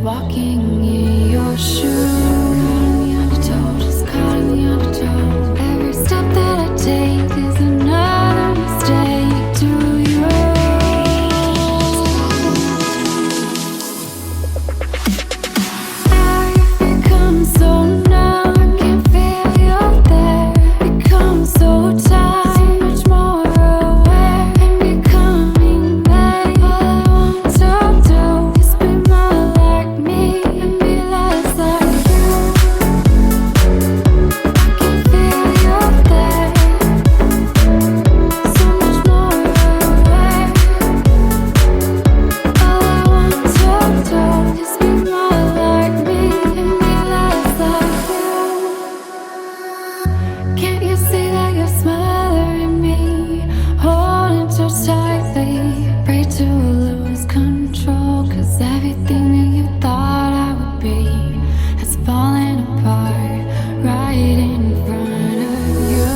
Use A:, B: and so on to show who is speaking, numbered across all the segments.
A: walking in your shoes. Caught in the undertow. Every step that I take is another mistake to you. I've become so numb, I can't feel you there. Become so tired, so much more aware. I'm becoming vague. All I want to do is be more like me and be less like you. I can feel you there, so much more aware. All I want to do is be more like me and be less like you. Can't you see that you're smothering me, holding too tightly? Pray to lose control, 'cause everything that you thought I would be has fallen apart right in front of you.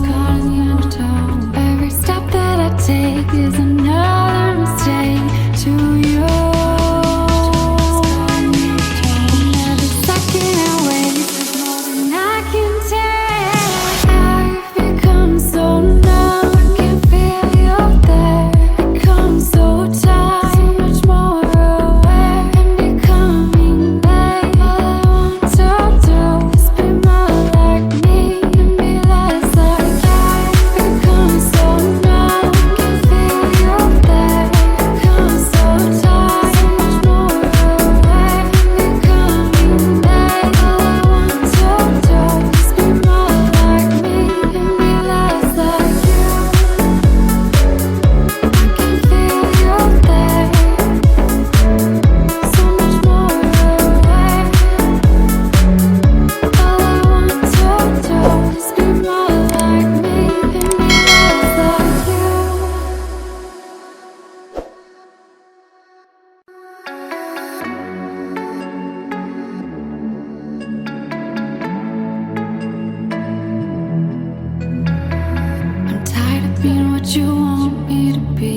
A: Caught in the undertow. Every step that I take is another mistake to you. And every second I waste is more than I can take. I've become so numb, I can't feel you there. Become so tired, so much more aware. I'm becoming vague. All I want to do is be more like me and be less like you. I've become so numb, I can't feel you there. Become so tired, so much more aware. I'm becoming vague. All I want to do is be more like me and be less like you. I can feel you there, so much more aware. All I want to do is be more like me and be less like you. I'm tired of being what you want me to be,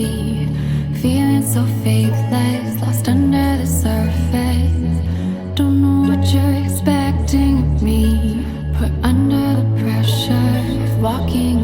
A: feeling so faithless, lost under the surface. Don't know what you're expecting of me, put under the pressure of walking